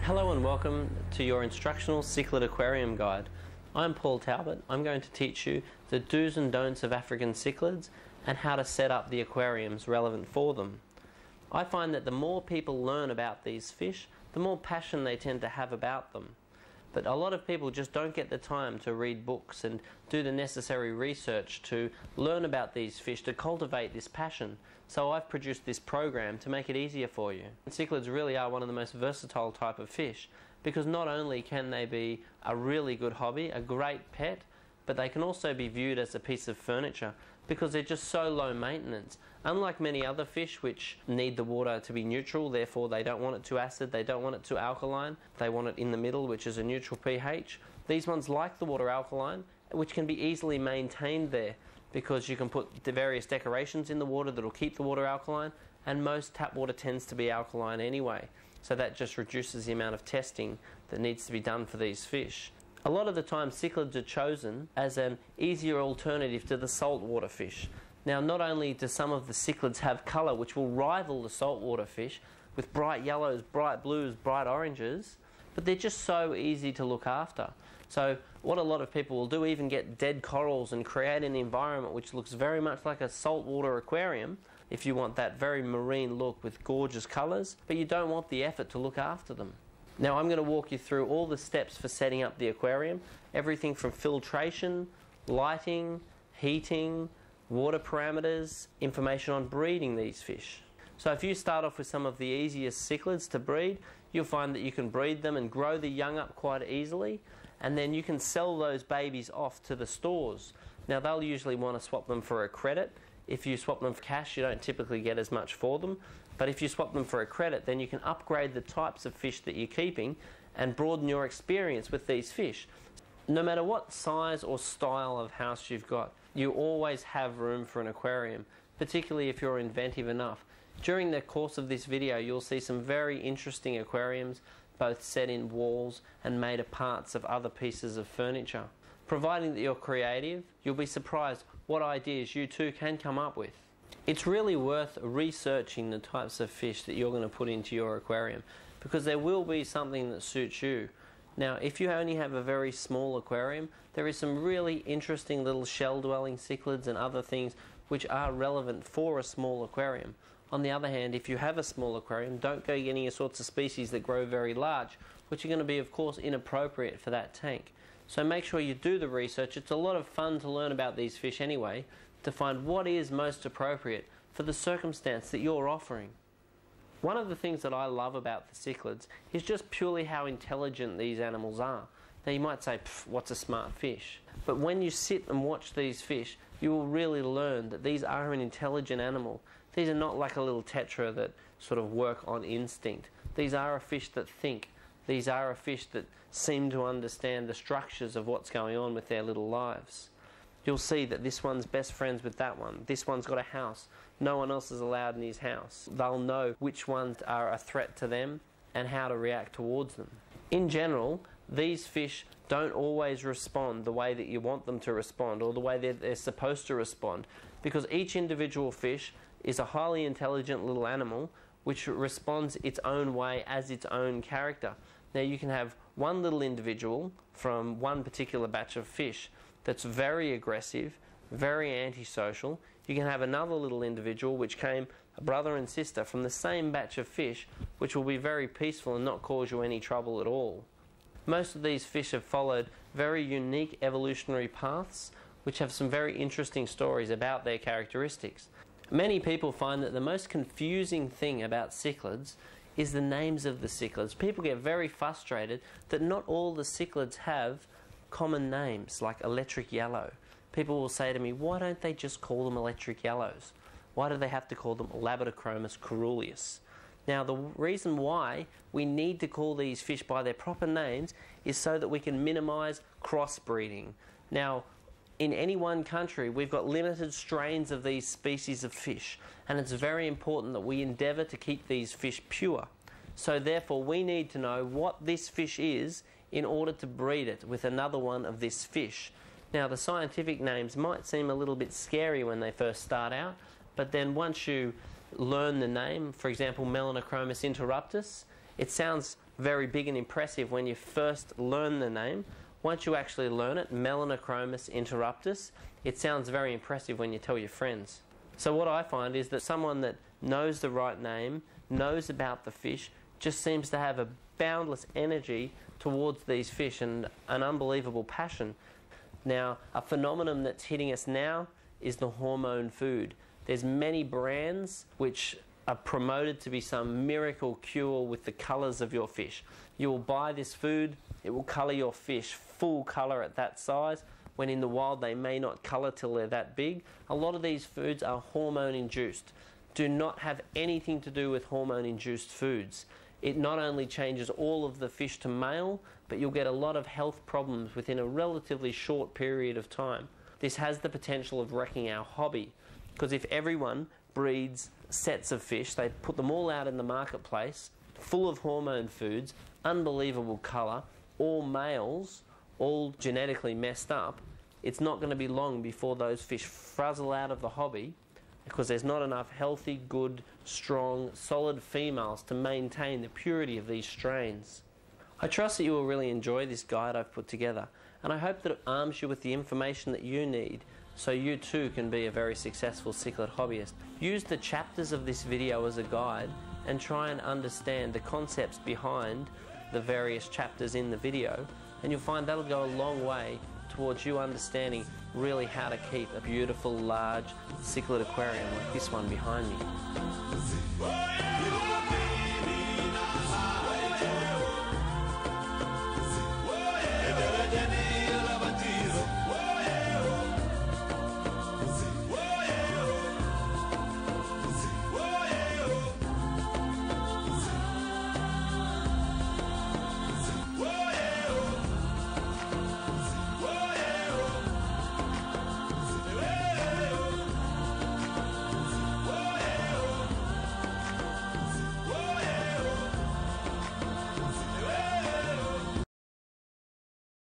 Hello and welcome to your instructional cichlid aquarium guide. I'm Paul Talbot. I'm going to teach you the do's and don'ts of African cichlids and how to set up the aquariums relevant for them. I find that the more people learn about these fish, the more passion they tend to have about them. But a lot of people just don't get the time to read books and do the necessary research to learn about these fish, to cultivate this passion. So I've produced this program to make it easier for you. Cichlids really are one of the most versatile type of fish because not only can they be a really good hobby, a great pet, but they can also be viewed as a piece of furniture because they're just so low maintenance. Unlike many other fish which need the water to be neutral, therefore they don't want it too acid, they don't want it too alkaline, they want it in the middle, which is a neutral pH. These ones like the water alkaline, which can be easily maintained there because you can put the various decorations in the water that will keep the water alkaline, and most tap water tends to be alkaline anyway. So that just reduces the amount of testing that needs to be done for these fish. A lot of the time cichlids are chosen as an easier alternative to the saltwater fish. Now not only do some of the cichlids have colour which will rival the saltwater fish with bright yellows, bright blues, bright oranges, but they're just so easy to look after. So what a lot of people will do, even get dead corals and create an environment which looks very much like a saltwater aquarium if you want that very marine look with gorgeous colours, but you don't want the effort to look after them. Now I'm going to walk you through all the steps for setting up the aquarium, everything from filtration, lighting, heating, water parameters, information on breeding these fish. So if you start off with some of the easiest cichlids to breed, you'll find that you can breed them and grow the young up quite easily, and then you can sell those babies off to the stores. Now they'll usually want to swap them for a credit. If you swap them for cash, you don't typically get as much for them. But if you swap them for a credit, then you can upgrade the types of fish that you're keeping and broaden your experience with these fish. No matter what size or style of house you've got, you always have room for an aquarium, particularly if you're inventive enough. During the course of this video, you'll see some very interesting aquariums, both set in walls and made of parts of other pieces of furniture. Providing that you're creative, you'll be surprised what ideas you too can come up with. It's really worth researching the types of fish that you're going to put into your aquarium because there will be something that suits you. Now, if you only have a very small aquarium, there is some really interesting little shell-dwelling cichlids and other things which are relevant for a small aquarium. On the other hand, if you have a small aquarium, don't go getting your sorts of species that grow very large, which are going to be, of course, inappropriate for that tank. So make sure you do the research. It's a lot of fun to learn about these fish anyway, to find what is most appropriate for the circumstance that you're offering. One of the things that I love about the cichlids is just purely how intelligent these animals are. Now you might say, what's a smart fish? But when you sit and watch these fish, you will really learn that these are an intelligent animal. These are not like a little tetra that sort of work on instinct. These are a fish that think. These are a fish that seem to understand the structures of what's going on with their little lives. you'll see that this one's best friends with that one. This one's got a house. No one else is allowed in his house. They'll know which ones are a threat to them and how to react towards them. In general, these fish don't always respond the way that you want them to respond or the way they're supposed to respond, because each individual fish is a highly intelligent little animal which responds its own way as its own character. Now you can have one little individual from one particular batch of fish that's very aggressive, very antisocial. You can have another little individual which came, a brother and sister, from the same batch of fish, which will be very peaceful and not cause you any trouble at all. Most of these fish have followed very unique evolutionary paths which have some very interesting stories about their characteristics. Many people find that the most confusing thing about cichlids is the names of the cichlids. People get very frustrated that not all the cichlids have common names like electric yellow. People will say to me, why don't they just call them electric yellows? Why do they have to call them Labidochromis Caeruleus? Now the reason why we need to call these fish by their proper names is so that we can minimize crossbreeding. Now in any one country we've got limited strains of these species of fish, and it's very important that we endeavour to keep these fish pure. So therefore we need to know what this fish is in order to breed it with another one of this fish. Now the scientific names might seem a little bit scary when they first start out, but then once you learn the name, for example Melanochromis interruptus, it sounds very big and impressive when you first learn the name. Once you actually learn it, Melanochromis interruptus, it sounds very impressive when you tell your friends. So what I find is that someone that knows the right name, knows about the fish, just seems to have a boundless energy towards these fish and an unbelievable passion. Now, a phenomenon that's hitting us now is the hormone food. There's many brands which are promoted to be some miracle cure with the colours of your fish. You will buy this food, it will colour your fish full colour at that size, when in the wild they may not colour till they're that big. A lot of these foods are hormone induced. Do not have anything to do with hormone induced foods. It not only changes all of the fish to male, but you'll get a lot of health problems within a relatively short period of time. This has the potential of wrecking our hobby, because if everyone breeds sets of fish, they put them all out in the marketplace, full of hormone foods, unbelievable colour, all males, all genetically messed up, it's not going to be long before those fish frizzle out of the hobby, because there's not enough healthy, good, strong, solid females to maintain the purity of these strains. I trust that you will really enjoy this guide I've put together, and I hope that it arms you with the information that you need so you too can be a very successful cichlid hobbyist. Use the chapters of this video as a guide and try and understand the concepts behind the various chapters in the video, and you'll find that'll go a long way towards you understanding really how to keep a beautiful large cichlid aquarium like this one behind me.